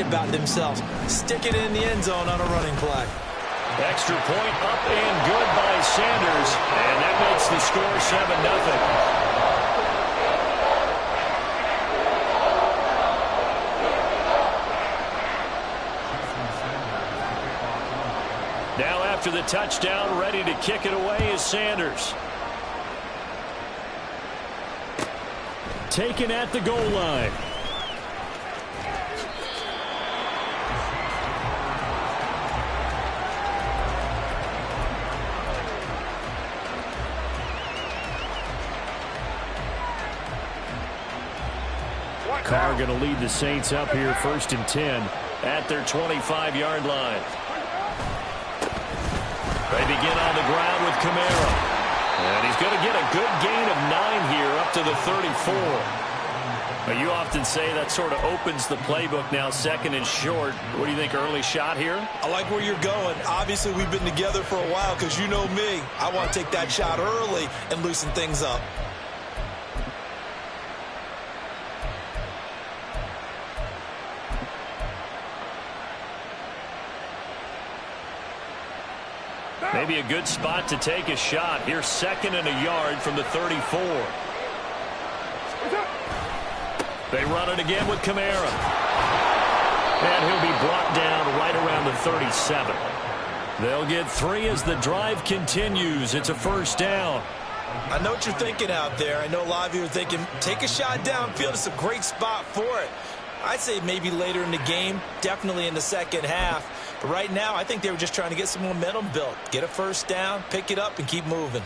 about themselves. Stick it in the end zone on a running play. Extra point up and good by Sanders. And that makes the score 7-0. Now after the touchdown, ready to kick it away is Sanders. Taken at the goal line. Carr going to lead the Saints up here 1st and 10 at their 25-yard line. They begin on the ground with Kamara. And he's going to get a good gain of 9 here up to the 34. Now, you often say that sort of opens the playbook now, 2nd and short. What do you think, early shot here? I like where you're going. Obviously, we've been together for a while because you know me. I want to take that shot early and loosen things up. Maybe a good spot to take a shot. Here's 2nd and a yard from the 34. They run it again with Kamara. And he'll be brought down right around the 37. They'll get 3 as the drive continues. It's a 1st down. I know what you're thinking out there. I know a lot of you are thinking, take a shot downfield. It's a great spot for it. I'd say maybe later in the game, definitely in the second half. But right now, I think they were just trying to get some momentum built. Get a 1st down, pick it up, and keep moving.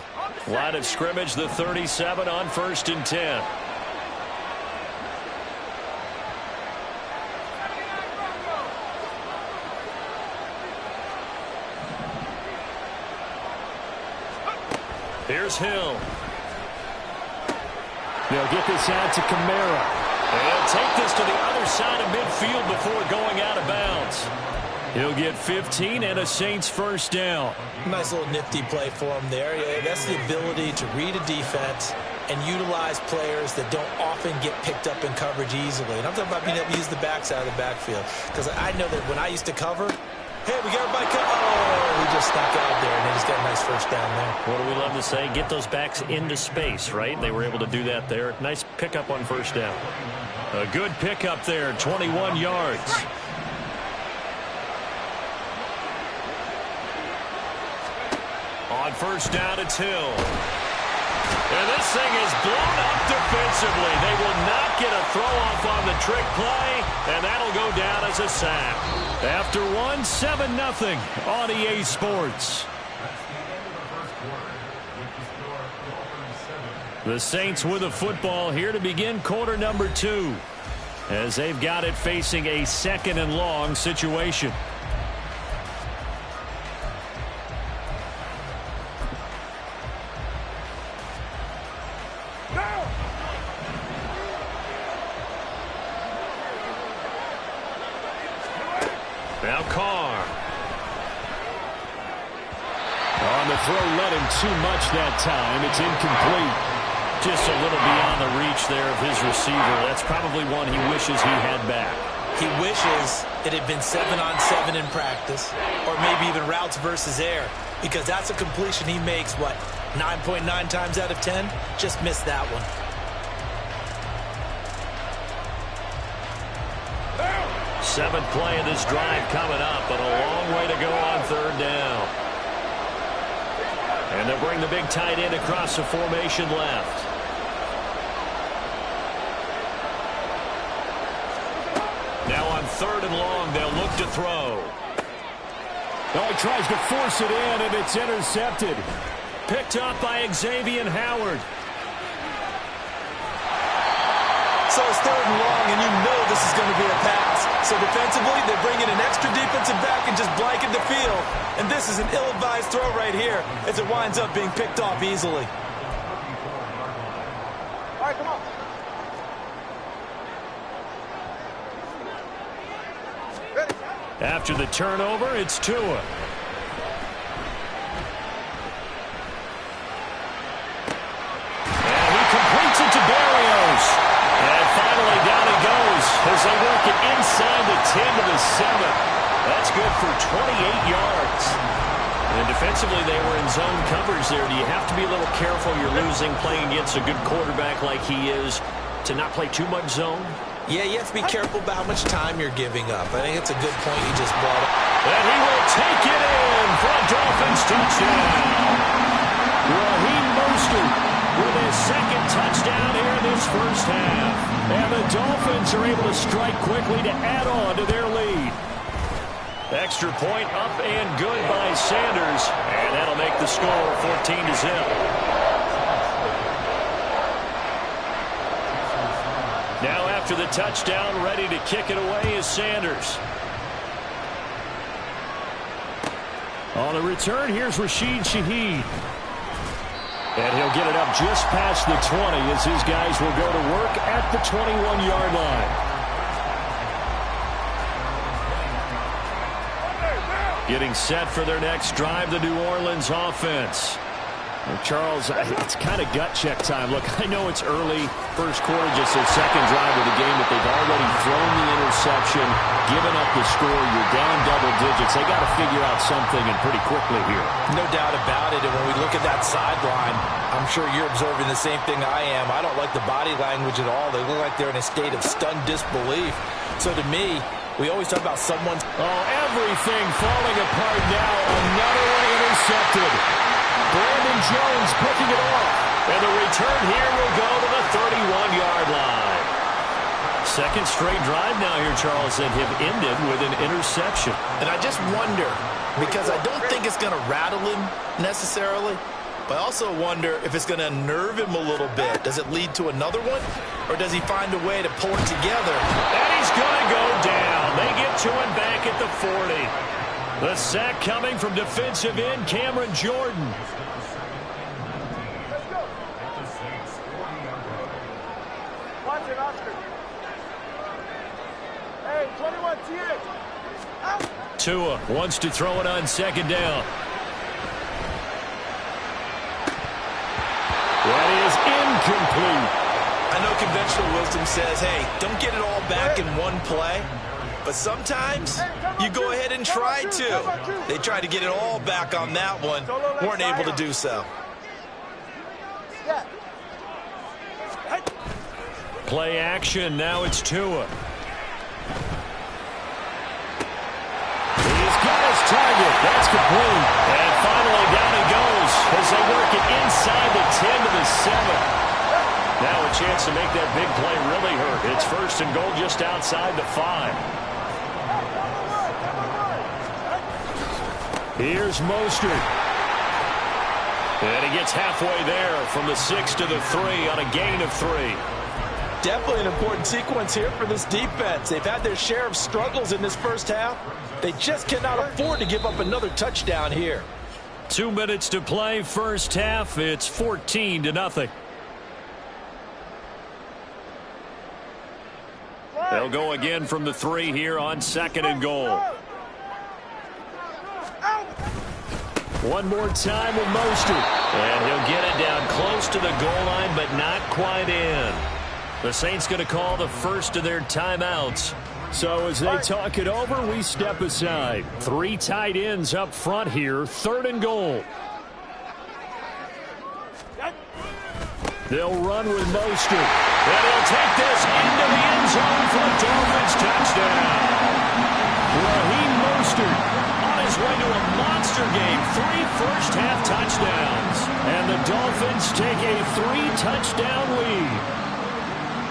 Line of scrimmage, the 37 on 1st and 10. Here's Hill. They'll get this out to Kamara. They'll take this to the other side of midfield before going out of bounds. He'll get 15 and a Saints 1st down. Nice little nifty play for him there. Yeah, that's the ability to read a defense and utilize players that don't often get picked up in coverage easily. And I'm talking about being able to use the backside of the backfield. Because I know that when I used to cover, hey, we got everybody covered. Oh, he just snuck out there, and they just got a nice 1st down there. What do we love to say? Get those backs into space, right? They were able to do that there. Nice pickup on 1st down. A good pickup there, 21 yards. On 1st down, it's Hill. And this thing is blown up defensively. They will not get a throw-off on the trick play, and that'll go down as a sack. After 7-0 on EA Sports. The Saints with a football here to begin quarter number 2, as they've got it facing a 2nd and long situation. Now Carr. On the throw, let him too much that time. It's incomplete. Just a little beyond the reach there of his receiver. That's probably one he wishes he had back. He wishes it had been 7-on-7 in practice, or maybe even routes versus air, because that's a completion he makes, 9.9 times out of 10? Just missed that one. Seventh play of this drive coming up, but a long way to go on 3rd down. And they'll bring the big tight end across the formation left. Now on 3rd and long, they'll look to throw. Oh, he tries to force it in, and it's intercepted. Picked up by Xavier Howard. So it's 3rd and long, and you know this is going to be a pass. So defensively, they bring in an extra defensive back and just blanket the field. And this is an ill-advised throw right here as it winds up being picked off easily. All right, come on. After the turnover, it's Tua. And he completes it to Berrios. And finally down he goes as they work it inside the 10 to the good for 28 yards. And defensively, they were in zone coverage there. Do you have to be a little careful? You're losing playing against a good quarterback like he is to not play too much zone? Yeah, you have to be careful about how much time you're giving up. I think it's a good point you just brought up. And he will take it in for a Dolphins touchdown. Raheem Mostert with his second touchdown here in this first half. And the Dolphins are able to strike quickly to add on to their lead. Extra point up and good by Sanders. And that'll make the score 14-0. Now after the touchdown, ready to kick it away is Sanders. On the return, here's Rashid Shaheed. And he'll get it up just past the 20 as his guys will go to work at the 21-yard line. Getting set for their next drive, the New Orleans offense. Well, Charles, it's kind of gut check time. Look, I know it's early, first quarter, just their second drive of the game, but they've already thrown the interception, given up the score. You're down double digits. They got to figure out something, and pretty quickly here. No doubt about it. And when we look at that sideline, I'm sure you're observing the same thing I am. I don't like the body language at all. They look like they're in a state of stunned disbelief. So to me, we always talk about someone's... Oh, everything falling apart now. Another one intercepted. Brandon Jones picking it off. And the return here will go to the 31-yard line. Second straight drive now here, Charles, that have ended with an interception. And I just wonder, because I don't think it's going to rattle him necessarily, but I also wonder if it's going to unnerve him a little bit. Does it lead to another one? Or does he find a way to pull it together? And he's going to go down. They get to him back at the 40. The sack coming from defensive end Cameron Jordan. Watch it, Oscar. Hey, 21 TH. Out. Tua wants to throw it on second down. That is incomplete. I know conventional wisdom says, hey, don't get it all back in one play. But sometimes you go ahead and try to. They tried to get it all back on that one. Weren't able to do so. Play action. Now it's Tua. He's got his target. That's complete. And finally down he goes as they work it inside the 10 to the 7. Now a chance to make that big play really hurt. It's first and goal just outside the 5. Here's Mostert. And he gets halfway there from the 6 to the 3 on a gain of 3. Definitely an important sequence here for this defense. They've had their share of struggles in this first half. They just cannot afford to give up another touchdown here. 2 minutes to play first half. It's 14-0. They'll go again from the 3 here on second and goal. One more time with Mostert. And he'll get it down close to the goal line, but not quite in. The Saints going to call the first of their timeouts. So as they talk it over, we step aside. 3 tight ends up front here, third and goal. They'll run with Mostert. And he'll take this into the end zone for a Dolphins touchdown. Raheem Mostert on his way to a monster game. 3 first-half touchdowns. And the Dolphins take a 3-touchdown lead.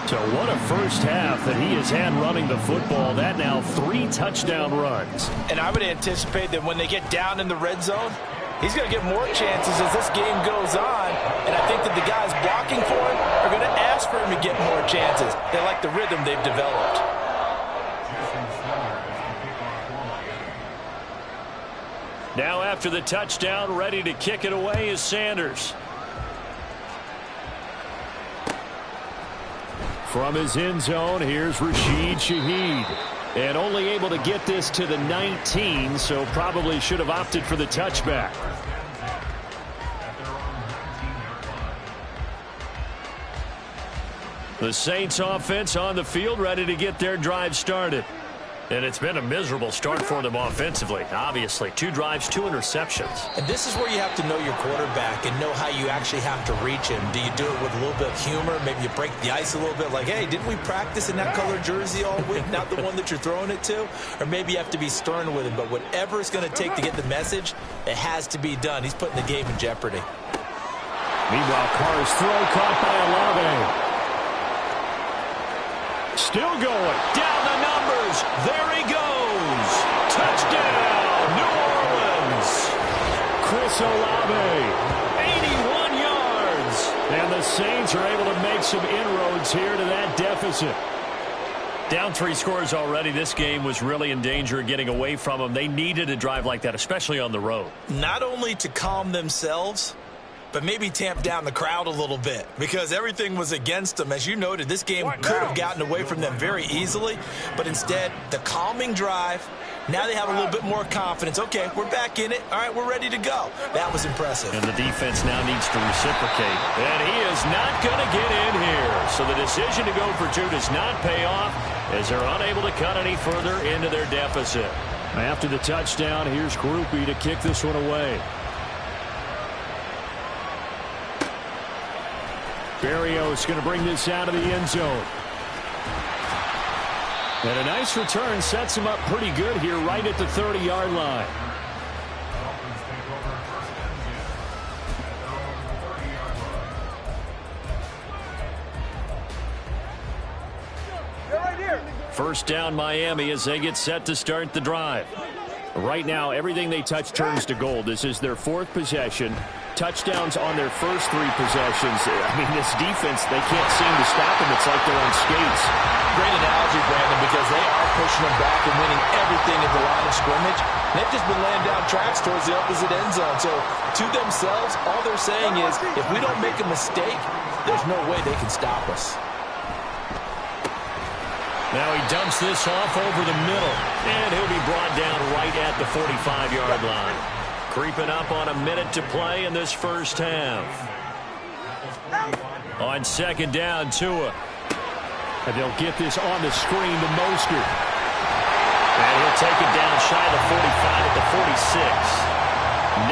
So what a first half that he has had running the football. That now 3 touchdown runs. And I would anticipate that when they get down in the red zone, he's going to get more chances as this game goes on. And I think that the guys blocking for him are going to ask for him to get more chances. They like the rhythm they've developed. Now after the touchdown, ready to kick it away is Sanders. From his end zone, here's Rashid Shaheed. And only able to get this to the 19, so probably should have opted for the touchback. The Saints offense on the field, ready to get their drive started. And it's been a miserable start for them offensively, obviously. 2 drives, 2 interceptions. And this is where you have to know your quarterback and know how you actually have to reach him. Do you do it with a little bit of humor? Maybe you break the ice a little bit, like, hey, didn't we practice in that color jersey all week, not the one that you're throwing it to? Or maybe you have to be stern with him. But whatever it's going to take to get the message, it has to be done. He's putting the game in jeopardy. Meanwhile, Carr's throw caught by Olave. Still going. Down the numbers. There he goes. Touchdown, New Orleans. Chris Olave. 81 yards. And the Saints are able to make some inroads here to that deficit. Down 3 scores already. This game was really in danger of getting away from them. They needed a drive like that, especially on the road. Not only to calm themselves, but maybe tamp down the crowd a little bit because everything was against them. As you noted, this game could have gotten away from them very easily, but instead, the calming drive, now they have a little bit more confidence. Okay, we're back in it. All right, we're ready to go. That was impressive. And the defense now needs to reciprocate. And he is not going to get in here. So the decision to go for 2 does not pay off as they're unable to cut any further into their deficit. After the touchdown, here's Groupie to kick this one away. Berrios going to bring this out of the end zone. And a nice return sets him up pretty good here right at the 30-yard line. First down Miami as they get set to start the drive. Right now, everything they touch turns to gold. This is their 4th possession. Touchdowns on their first 3 possessions. I mean, this defense, they can't seem to stop them. It's like they're on skates. Great analogy, Brandon, because they are pushing them back and winning everything at the line of scrimmage. They've just been laying down tracks towards the opposite end zone. So, to themselves, all they're saying is, if we don't make a mistake, there's no way they can stop us. Now he dumps this off over the middle, and he'll be brought down right at the 45-yard line. Creeping up on a minute to play in this first half. On second down, Tua. And they'll get this on the screen to Mostert. And he'll take it down shy of the 45 at the 46.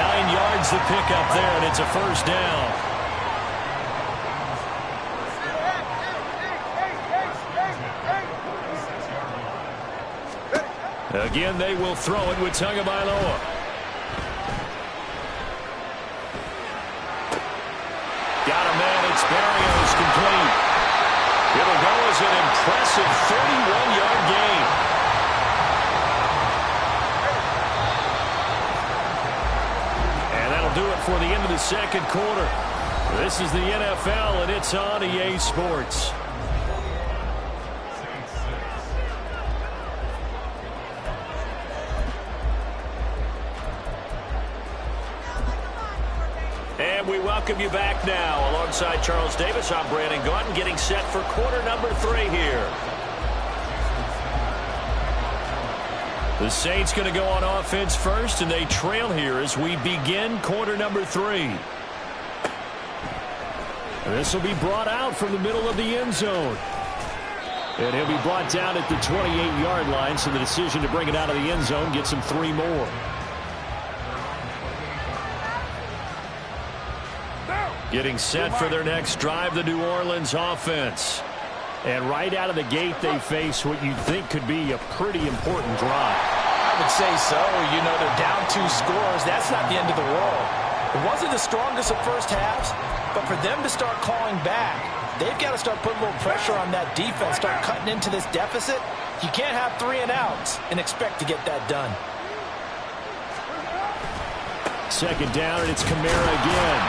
9 yards to pick up there, and it's a first down. Again, they will throw it with Tagovailoa. Got a man. It's Berrios complete. It'll go as an impressive 31-yard gain. And that'll do it for the end of the second quarter. This is the NFL, and it's on EA Sports. And we welcome you back now. Alongside Charles Davis, I'm Brandon Gaudin, getting set for quarter number 3 here. The Saints going to go on offense first, and they trail here as we begin quarter number 3. This will be brought out from the middle of the end zone. And he'll be brought down at the 28-yard line, so the decision to bring it out of the end zone gets him 3 more. Getting set for their next drive, the New Orleans offense. And right out of the gate, they face what you'd think could be a pretty important drive. I would say so. You know, they're down 2 scores. That's not the end of the world. It wasn't the strongest of first halves, but for them to start clawing back, they've got to start putting a little pressure on that defense, start cutting into this deficit. You can't have 3 and outs and expect to get that done. Second down, and it's Kamara again.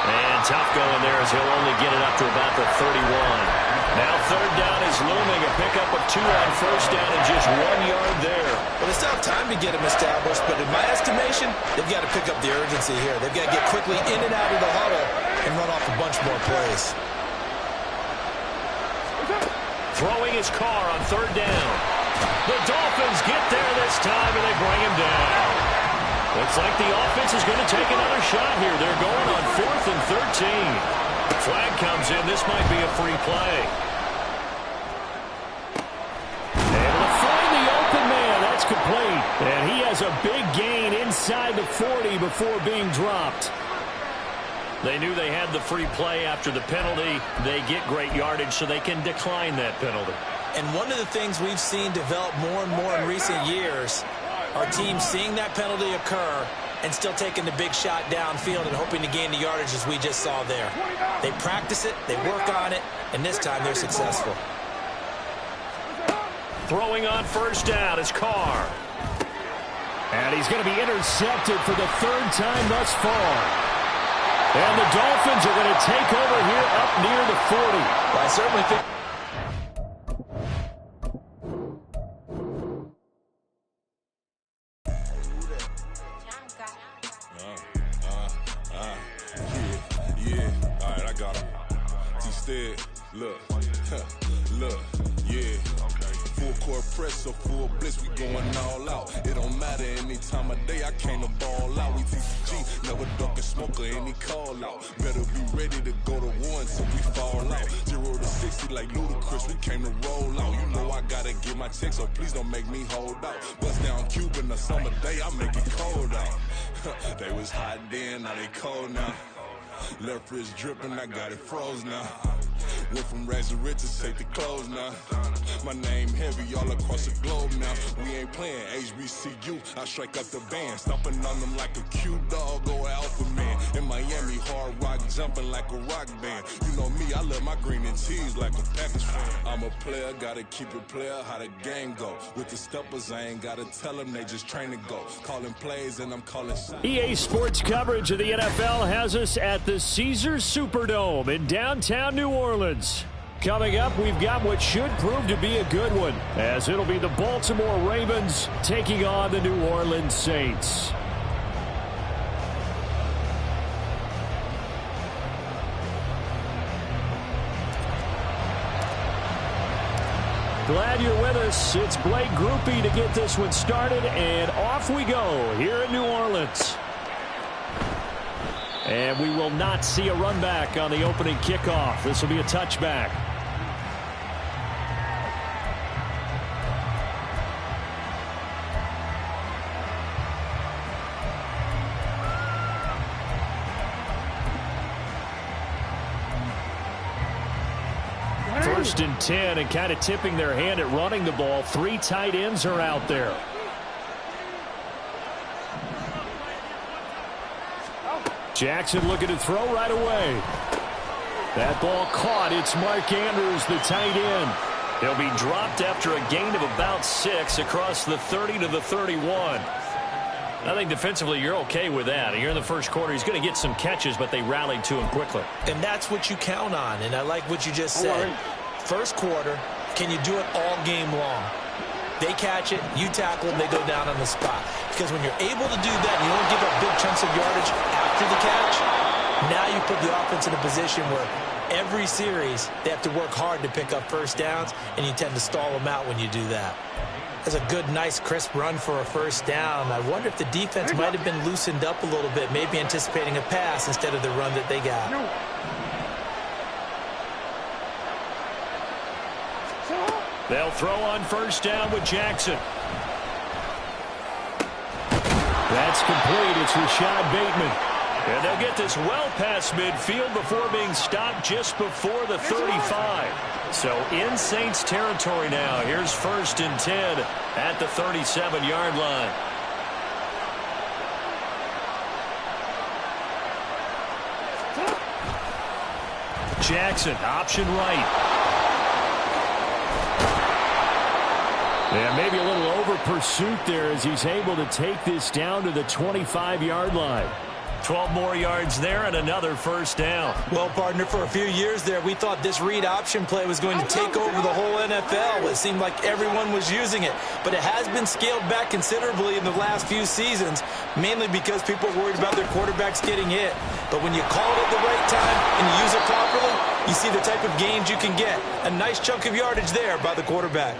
And tough going there as he'll only get it up to about the 31. Now third down is looming. A pickup of 2 on first down and just 1 yard there. Well, they still have time to get him established, but in my estimation, they've got to pick up the urgency here. They've got to get quickly in and out of the huddle and run off a bunch more plays. Throwing his car on third down. The Dolphins get there this time, and they bring him down. Looks like the offense is going to take another shot here. They're going on 4th and 13. Flag comes in. This might be a free play. Able to find the open complete. And he has a big gain inside the 40 before being dropped. They knew they had the free play after the penalty. They get great yardage so they can decline that penalty. And one of the things we've seen develop more and more in recent years are teams seeing that penalty occur and still taking the big shot downfield and hoping to gain the yardage as we just saw there. They practice it, they work on it, and this time they're successful. Throwing on first down is Carr. And he's going to be intercepted for the third time thus far. And the Dolphins are going to take over here up near the 40. Well, I certainly think... Yeah. All right, I got him. Instead, look, yeah. Full court press or full blitz, we going all out. It don't matter any time of day, I came to ball out. We TCG, never duck a smoker, any call out. Better be ready to go to war until we fall out. 0 to 60 like Ludacris, we came to roll out. You know I gotta get my check, so please don't make me hold out. Bust down Cuban a summer day, I make it cold out. They was hot then, now they cold now. Left wrist dripping, I got it froze now. Went from rags to riches, take the clothes now. My name heavy all across the globe now. We ain't playing HBCU, I strike up the band. Stomping on them like a cute dog or alpha man. In Miami, hard rock jumping like a rock band. You know me, I love my green and cheese like a Packers fan. I'm a player, gotta keep it player, how the game go. With the steppers, I ain't gotta tell them, they just train to go. Calling plays and I'm calling shots. EA Sports coverage of the NFL has us at the Caesars Superdome in downtown New Orleans. Coming up, we've got what should prove to be a good one, as it'll be the Baltimore Ravens taking on the New Orleans Saints. Glad you're with us. It's Blake Groupie to get this one started, and off we go here in New Orleans. And we will not see a run back on the opening kickoff. This will be a touchback. First and 10, and kind of tipping their hand at running the ball. 3 tight ends are out there. Jackson looking to throw right away. That ball caught. It's Mark Andrews, the tight end. He'll be dropped after a gain of about 6 across the 30 to the 31. I think defensively you're okay with that. Here in the first quarter, he's going to get some catches, but they rallied to him quickly. And that's what you count on, and I like what you just said. First quarter, can you do it all game long? They catch it, you tackle them, they go down on the spot. Because when you're able to do that, you don't give up big chunks of yardage after the catch, now you put the offense in a position where every series they have to work hard to pick up first downs, and you tend to stall them out when you do that. That's a good, nice, crisp run for a first down. I wonder if the defense might have been loosened up a little bit, maybe anticipating a pass instead of the run that they got. They'll throw on first down with Jackson. That's complete. It's Rashad Bateman. And they'll get this well past midfield before being stopped just before the 35. So in Saints territory now. Here's first and 10 at the 37-yard line. Jackson, option right. Yeah, maybe a little over pursuit there as he's able to take this down to the 25-yard line. 12 more yards there and another first down. Well, partner, for a few years there, we thought this read option play was going to take over the whole NFL. It seemed like everyone was using it. But it has been scaled back considerably in the last few seasons, mainly because people are worried about their quarterbacks getting hit. But when you call it at the right time and you use it properly, you see the type of gains you can get. A nice chunk of yardage there by the quarterback.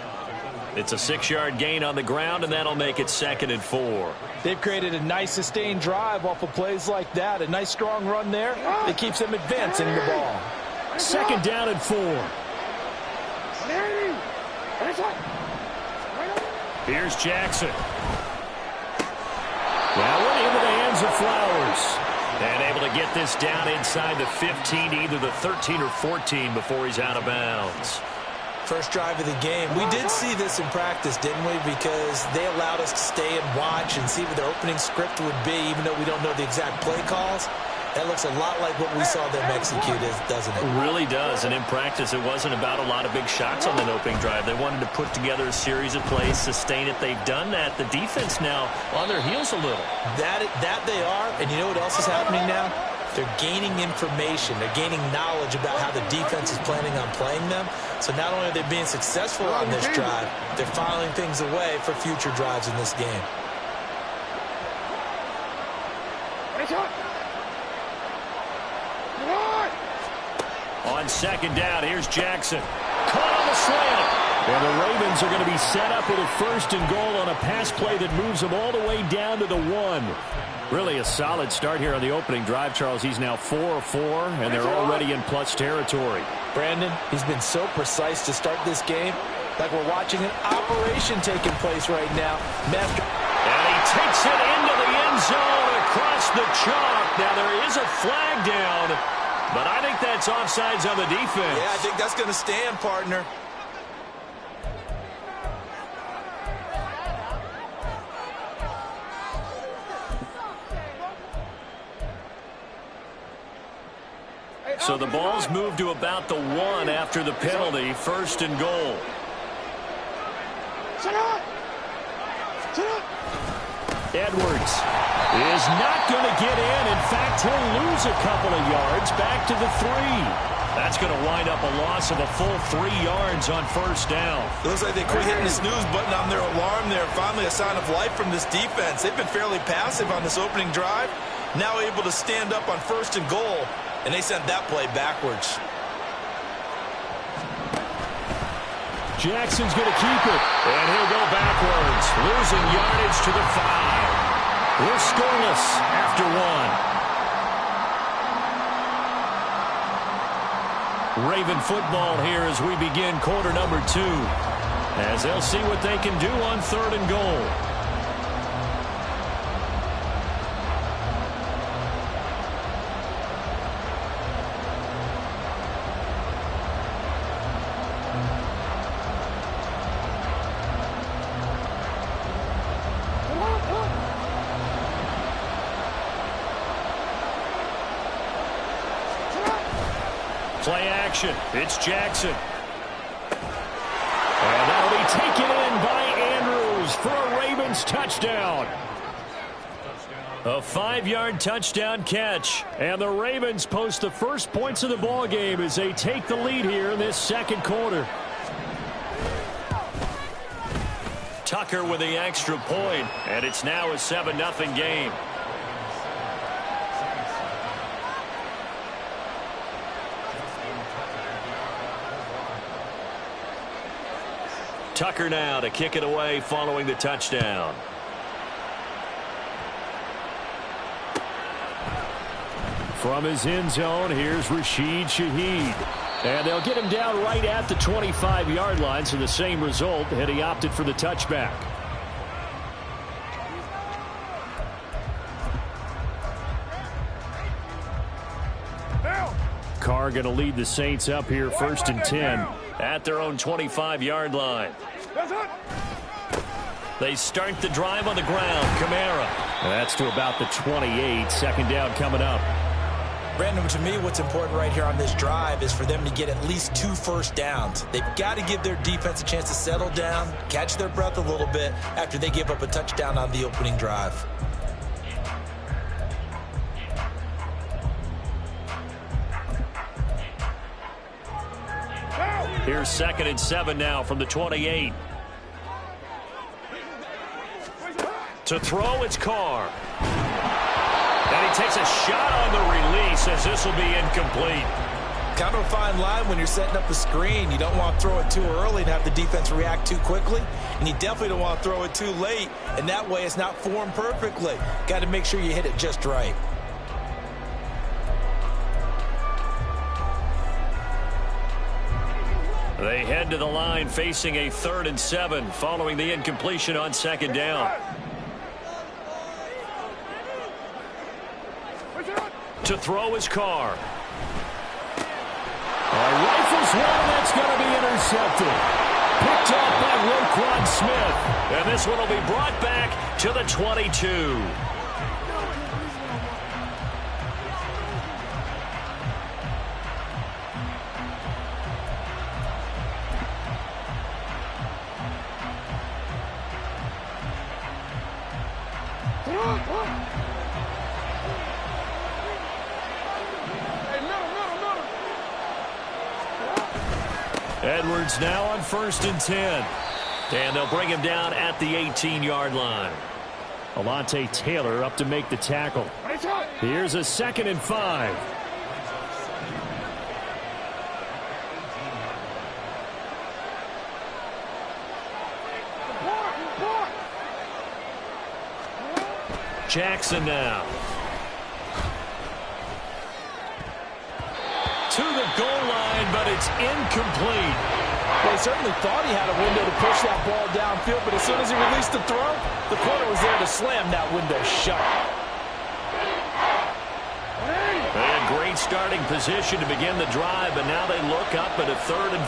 It's a 6-yard gain on the ground, and that'll make it 2nd and 4. They've created a nice sustained drive off of plays like that. A nice strong run there that keeps them advancing the ball. 2nd down and 4. Here's Jackson. That went into the hands of Flowers. And able to get this down inside the 15 to either the 13 or 14 before he's out of bounds. First drive of the game. We did see this in practice, didn't we? Because they allowed us to stay and watch and see what their opening script would be, even though we don't know the exact play calls. That looks a lot like what we saw them execute, doesn't it? It really does. And in practice, it wasn't about a lot of big shots on that opening drive. They wanted to put together a series of plays, sustain it. They've done that. The defense now on their heels a little. That they are. And you know what else is happening now? They're gaining information. They're gaining knowledge about how the defense is planning on playing them. So not only are they being successful on this drive, they're filing things away for future drives in this game. On second down, here's Jackson. Caught on the slant. And the Ravens are going to be set up with a 1st and goal on a pass play that moves them all the way down to the 1. Really a solid start here on the opening drive, Charles. He's now 4 of 4, and they're already in plus territory. Brandon, he's been so precise to start this game, like we're watching an operation taking place right now. And he takes it into the end zone across the chalk. Now there is a flag down, but I think that's offsides on the defense. Yeah, I think that's going to stand, partner. So the ball's moved to about the 1 after the penalty. 1st and goal. Edwards is not going to get in. In fact, he'll lose a couple of yards back to the 3. That's going to wind up a loss of a full 3 yards on 1st down. It looks like they quit hitting the snooze button on their alarm there. Finally a sign of life from this defense. They've been fairly passive on this opening drive. Now able to stand up on 1st and goal. And they sent that play backwards. Jackson's going to keep it. And he'll go backwards. Losing yardage to the 5. We're scoreless after 1. Raven football here as we begin quarter number 2. As they'll see what they can do on 3rd and goal. Play action. It's Jackson. And that'll be taken in by Andrews for a Ravens touchdown. A 5-yard touchdown catch. And the Ravens post the first points of the ball game as they take the lead here in this 2nd quarter. Tucker with the extra point, and it's now a 7-0 game. Tucker now to kick it away following the touchdown. From his end zone, here's Rashid Shaheed. And they'll get him down right at the 25-yard line, so the same result had he opted for the touchback. Carr going to lead the Saints up here 1st and 10 at their own 25-yard line. They start the drive on the ground. Kamara. That's to about the 28. 2nd down coming up. Brandon, to me, what's important right here on this drive is for them to get at least 2 first downs. They've got to give their defense a chance to settle down, catch their breath a little bit after they give up a touchdown on the opening drive. Here's 2nd and 7 now from the 28. To throw, it's Carr. And he takes a shot on the release as this will be incomplete. Kind of a fine line when you're setting up a screen. You don't want to throw it too early and have the defense react too quickly. And you definitely don't want to throw it too late. And that way it's not formed perfectly. Got to make sure you hit it just right. They head to the line facing a 3rd and 7 following the incompletion on 2nd down. To throw his car. Rifles one that's going to be intercepted. Picked off by Roquan Smith. And this one will be brought back to the 22. Edwards now on 1st and 10. And they'll bring him down at the 18-yard line. Alontae Taylor up to make the tackle. Here's a 2nd and 5. Jackson now. To the goal line, but it's incomplete. Well, he certainly thought he had a window to push that ball downfield, but as soon as he released the throw, the corner was there to slam that window shut. They had great starting position to begin the drive, but now they look up at a 3rd and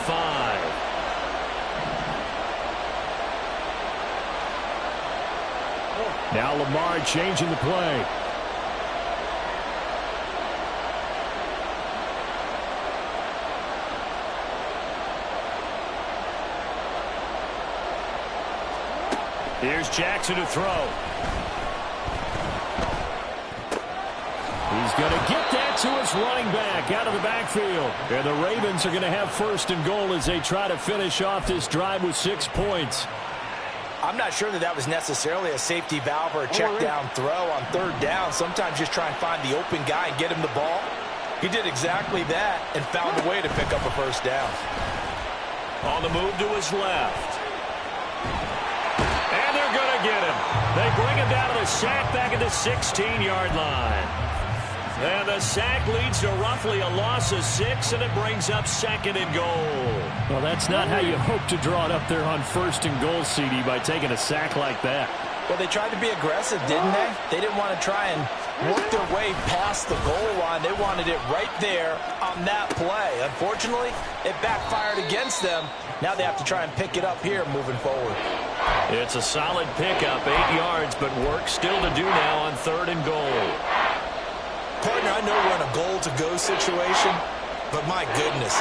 5. Now Lamar changing the play. Here's Jackson to throw. He's going to get that to his running back out of the backfield. And the Ravens are going to have 1st and goal as they try to finish off this drive with 6 points. I'm not sure that was necessarily a safety valve or a check down throw on 3rd down. Sometimes just try and find the open guy and get him the ball. He did exactly that and found a way to pick up a 1st down. On the move to his left. And they're going to get him. They bring him down to the sack back at the 16-yard line. And the sack leads to roughly a loss of 6, and it brings up 2nd and goal. Well, that's not how you hope to draw it up there on 1st and goal, CD, by taking a sack like that. Well, they tried to be aggressive, didn't they? They didn't want to try and work their way past the goal line. They wanted it right there on that play. Unfortunately, it backfired against them. Now they have to try and pick it up here moving forward. It's a solid pickup, 8 yards, but work still to do now on 3rd and goal. Partner, I know we're in a goal-to-go situation, but my goodness,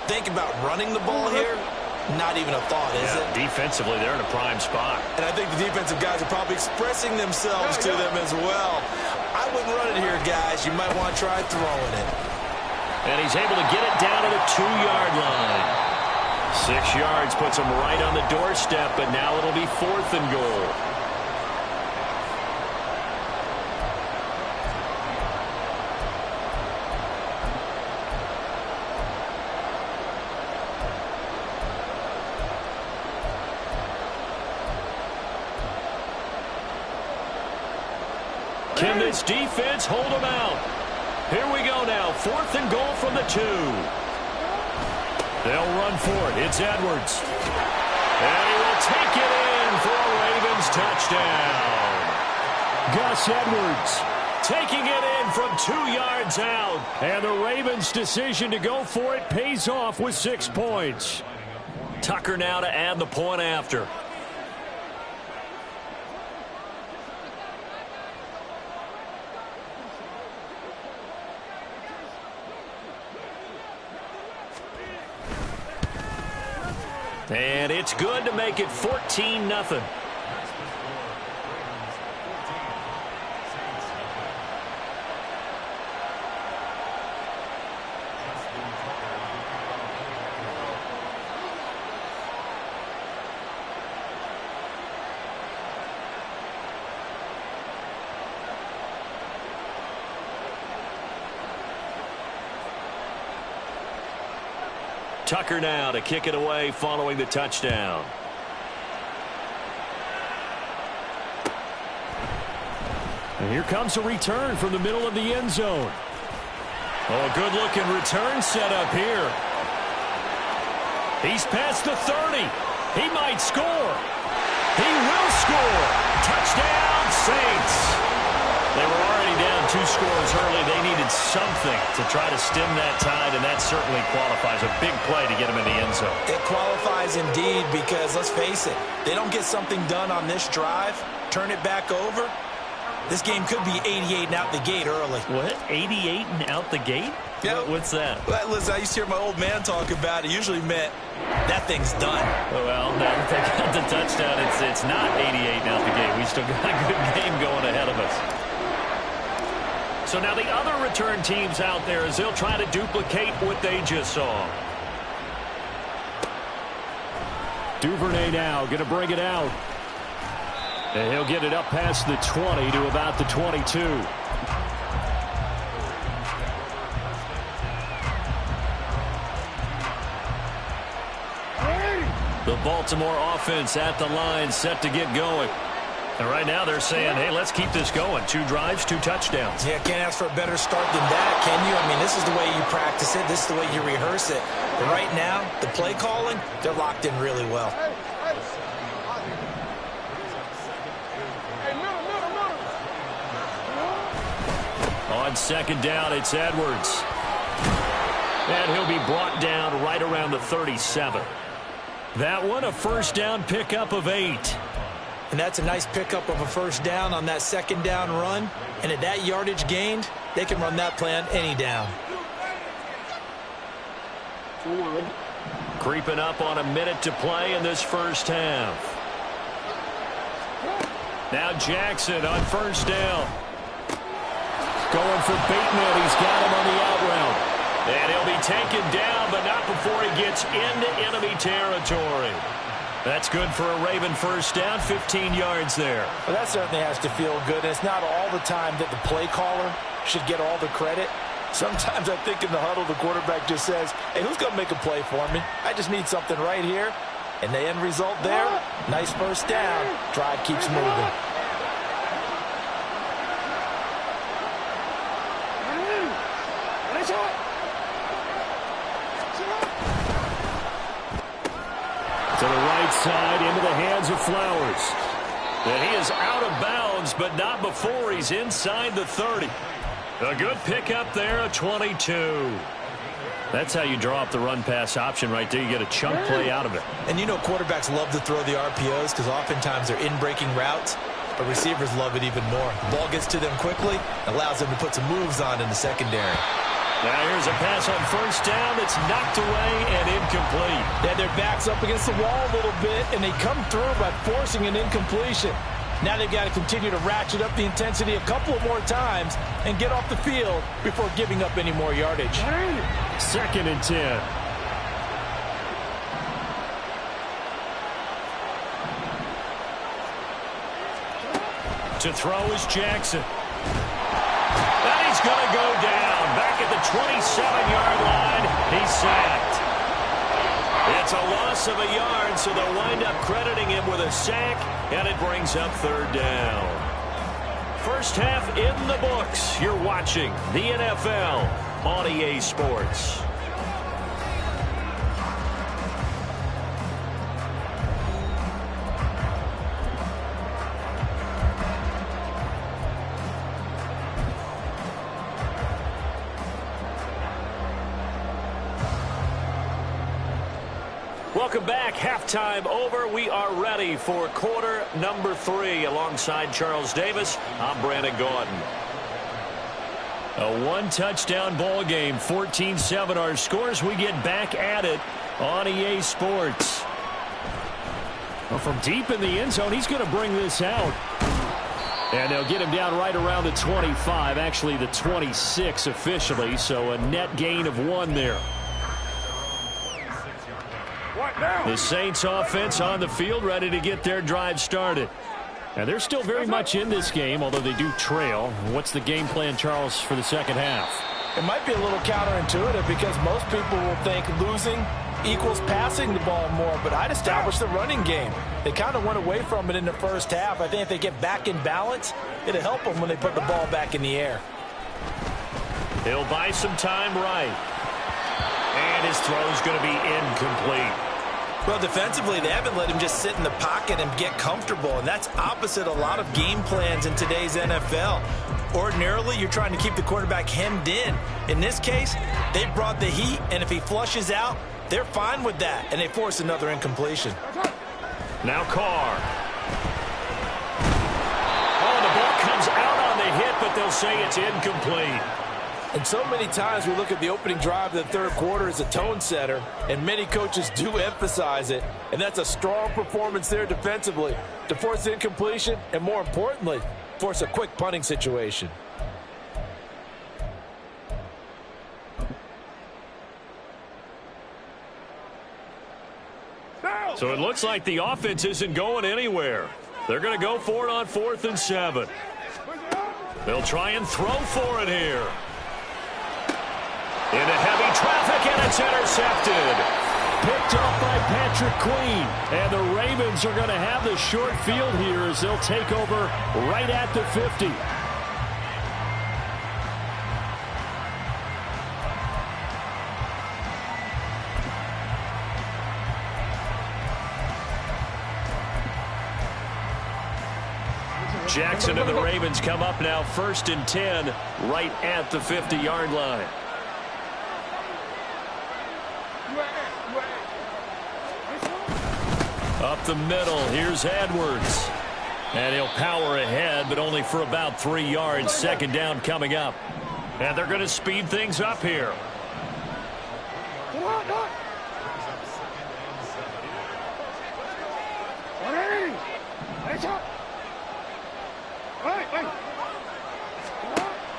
think about running the ball here. Not even a thought, is it? Defensively, they're in a prime spot. And I think the defensive guys are probably expressing themselves to them as well. I wouldn't run it here, guys. You might want to try throwing it. And he's able to get it down to the 2-yard line. 6 yards puts him right on the doorstep, but now it'll be 4th and goal. Can this defense hold them out? Here we go now. 4th and goal from the 2. They'll run for it. It's Edwards. And he will take it in for a Ravens touchdown. Gus Edwards taking it in from 2 yards out. And the Ravens' decision to go for it pays off with 6 points. Tucker now to add the point after. And it's good to make it 14-0. Tucker now to kick it away following the touchdown. And here comes a return from the middle of the end zone. Oh, a good-looking return set up here. He's past the 30. He might score. He will score. Touchdown, Saints. They were already down 2 scores early. They needed something to try to stem that tide, and that certainly qualifies. A big play to get them in the end zone. It qualifies indeed because, let's face it, they don't get something done on this drive, turn it back over, this game could be 88 and out the gate early. What? 88 and out the gate? Yeah. What's that? Well, listen, I used to hear my old man talk about it. It usually meant that thing's done. Well, now that they got the touchdown, it's not 88 and out the gate. We still got a good game going ahead of us. So now the other return teams out there as they'll try to duplicate what they just saw. Duvernay now going to bring it out. And he'll get it up past the 20 to about the 22. The Baltimore offense at the line, set to get going. And right now they're saying, hey, let's keep this going. 2 drives, 2 touchdowns. Yeah, can't ask for a better start than that, can you? I mean, this is the way you practice it. This is the way you rehearse it. But right now, the play calling, they're locked in really well. On second down, it's Edwards. And he'll be brought down right around the 37. That one, a first down pickup of 8. And that's a nice pickup of a first down on that second down run. And at that yardage gained, they can run that play on any down. Creeping up on a minute to play in this first half. Now Jackson on first down. Going for Bateman. He's got him on the out route. And he'll be taken down, but not before he gets into enemy territory. That's good for a Raven first down, 15 yards there. Well, that certainly has to feel good. And it's not all the time that the play caller should get all the credit. Sometimes I think in the huddle, the quarterback just says, hey, who's going to make a play for me? I just need something right here. And the end result there, nice first down. Drive keeps moving. To the right side, into the hands of Flowers. And he is out of bounds, but not before he's inside the 30. A good pickup there, a 22. That's how you draw up the run-pass option right there. You get a chunk play out of it. And you know quarterbacks love to throw the RPOs because oftentimes they're in-breaking routes, but receivers love it even more. The ball gets to them quickly, allows them to put some moves on in the secondary. Now here's a pass on first down that's knocked away and incomplete. They had their backs up against the wall a little bit, and they come through by forcing an incompletion. Now they've got to continue to ratchet up the intensity a couple more times and get off the field before giving up any more yardage. 2nd and 10. To throw is Jackson. And he's going to go down. Back at the 27-yard line, he's sacked. It's a loss of a yard, so they'll wind up crediting him with a sack, and it brings up 3rd down. First half in the books. You're watching the NFL on EA Sports. Welcome back. Halftime over. We are ready for quarter number 3. Alongside Charles Davis, I'm Brandon Gordon. A 1-touchdown ball game, 14-7 our scores. We get back at it on EA Sports. Well, from deep in the end zone, he's going to bring this out. And they'll get him down right around the 25, actually the 26 officially, so a net gain of 1 there. The Saints offense on the field, ready to get their drive started. And they're still very much in this game, although they do trail. What's the game plan, Charles, for the second half? It might be a little counterintuitive because most people will think losing equals passing the ball more, but I'd establish the running game. They kind of went away from it in the first half. I think if they get back in balance, it'll help them when they put the ball back in the air. He'll buy some time right. And his throw is going to be incomplete. Well, defensively, they haven't let him just sit in the pocket and get comfortable, and that's opposite a lot of game plans in today's NFL. Ordinarily, you're trying to keep the quarterback hemmed in. In this case, they brought the heat, and if he flushes out, they're fine with that, and they force another incompletion. Now Carr. Oh, the ball comes out on the hit, but they'll say it's incomplete. And so many times we look at the opening drive of the third quarter as a tone setter, and many coaches do emphasize it, and that's a strong performance there defensively to force the incompletion and, more importantly, force a quick punting situation. So it looks like the offense isn't going anywhere. They're going to go for it on 4th and 7. They'll try and throw for it here. Into heavy traffic, and it's intercepted. Picked off by Patrick Queen. And the Ravens are going to have the short field here as they'll take over right at the 50. Jackson and the Ravens come up now 1st and 10 right at the 50-yard line. Up the middle, here's Edwards. And he'll power ahead, but only for about 3 yards. 2nd down coming up. And they're going to speed things up here.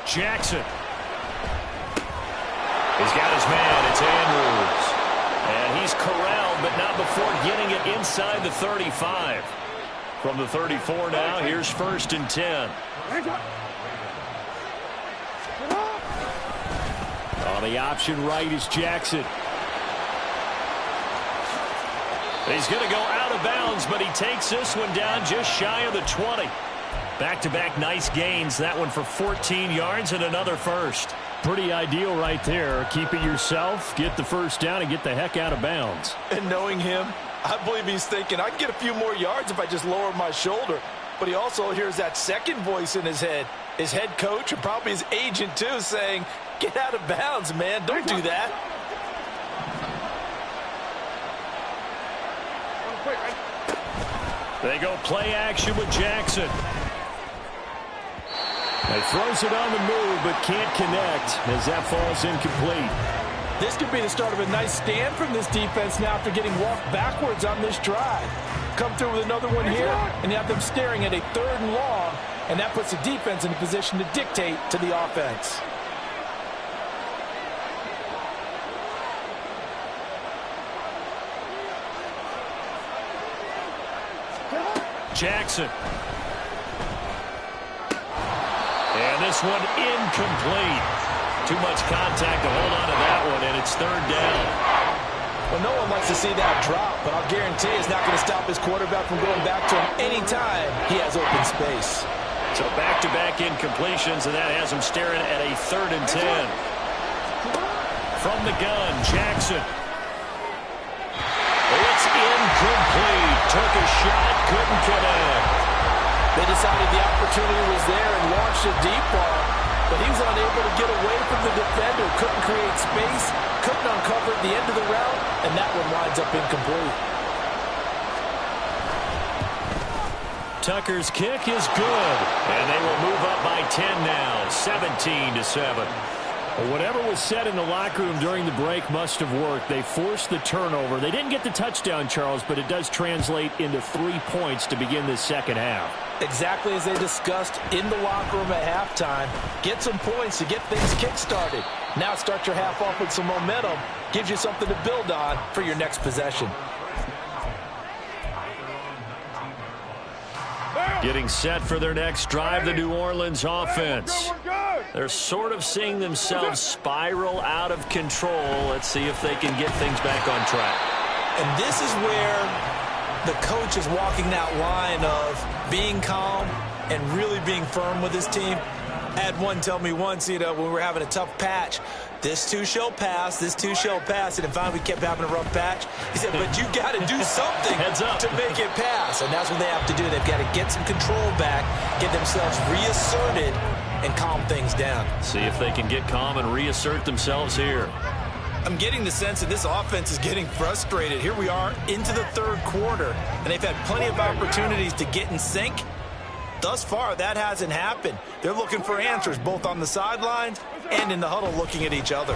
Jackson. He's got his man. It's Andrews. And he's corralled, but not before getting it inside the 35. From the 34 now, here's 1st and 10. On the option right is Jackson. He's going to go out of bounds, but he takes this one down just shy of the 20. Back-to-back nice gains. That one for 14 yards and another first. Pretty ideal right there. Keep it yourself, get the first down, and get the heck out of bounds. And knowing him, I believe he's thinking, I can get a few more yards if I just lower my shoulder. But he also hears that second voice in his head, his head coach and probably his agent too, saying, get out of bounds, man. Don't do that. They go play action with Jackson. He throws it on the move, but can't connect as that falls incomplete. This could be the start of a nice stand from this defense now after getting walked backwards on this drive. Come through with another one here, and you have them staring at a 3rd and long, and that puts the defense in a position to dictate to the offense. Jackson. And this one incomplete. Too much contact to hold on to that one, and it's 3rd down. Well, no one likes to see that drop, but I'll guarantee it's not going to stop his quarterback from going back to him anytime he has open space. So back-to-back incompletions, and that has him staring at a 3rd and 10. From the gun, Jackson. It's incomplete. Took a shot, couldn't connect. They decided the opportunity was there and launched a deep ball, but he was unable to get away from the defender, couldn't create space, couldn't uncover at the end of the route, and that one winds up incomplete. Tucker's kick is good, and they will move up by 10 now, 17-7. Well, whatever was said in the locker room during the break must have worked. They forced the turnover. They didn't get the touchdown, Charles, but it does translate into 3 points to begin this second half. Exactly as they discussed in the locker room at halftime. Get some points to get things kick-started. Now start your half off with some momentum. Gives you something to build on for your next possession. Getting set for their next drive, the New Orleans offense. They're sort of seeing themselves spiral out of control. Let's see if they can get things back on track. And this is where the coach is walking that line of being calm and really being firm with his team. I had one tell me once, when we were having a tough patch, this too shall pass, this too shall pass, and finally we kept having a rough patch. He said, but you got to do something to make it pass, and that's what they have to do. They've got to get some control back, get themselves reasserted, and calm things down. See if they can get calm and reassert themselves here. I'm getting the sense that this offense is getting frustrated. Here we are into the third quarter, and they've had plenty of opportunities to get in sync. Thus far, that hasn't happened. They're looking for answers both on the sidelines and in the huddle looking at each other.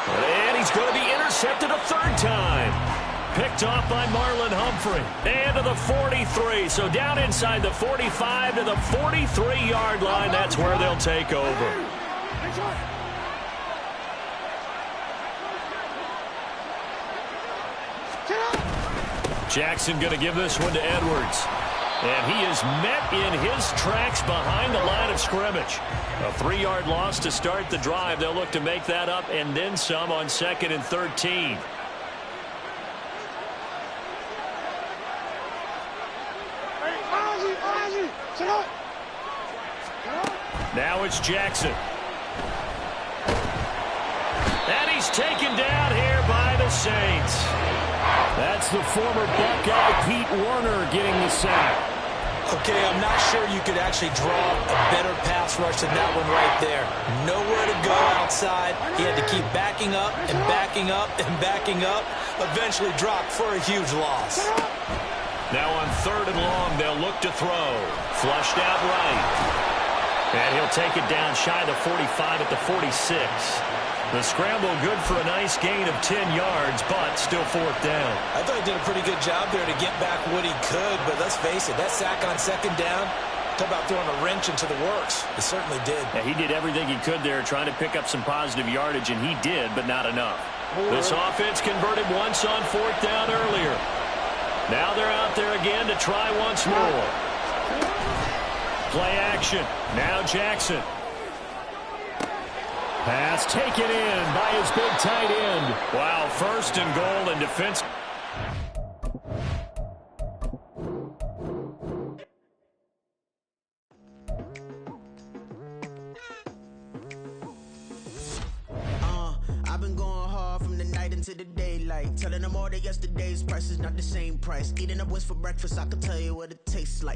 And he's going to be intercepted a third time. Picked off by Marlon Humphrey. And to the 43. So down inside the 45 to the 43-yard line. That's where they'll take over. Jackson going to give this one to Edwards. And he is met in his tracks behind the line of scrimmage. A 3-yard loss to start the drive. They'll look to make that up and then some on 2nd and 13. Now it's Jackson. And he's taken down here by the Saints. That's the former Buckeye Pete Werner getting the sack. Okay, I'm not sure you could actually draw a better pass rush than that one right there. Nowhere to go outside. He had to keep backing up and backing up and backing up. Eventually dropped for a huge loss. Now on 3rd and long, they'll look to throw. Flushed out right. And he'll take it down shy of the 45 at the 46. The scramble good for a nice gain of 10 yards, but still 4th down. I thought he did a pretty good job there to get back what he could, but let's face it, that sack on 2nd down, talk about throwing a wrench into the works. It certainly did. Yeah, he did everything he could there trying to pick up some positive yardage, and he did, but not enough. This offense converted once on 4th down earlier. Now they're out there again to try once more. Play action. Now Jackson. Pass taken in by his big tight end. Wow, 1st and goal and defense. I've been going hard from the night into the daylight. Telling them all that yesterday's price is not the same price. Eating up what's for breakfast, I can tell you what it tastes like.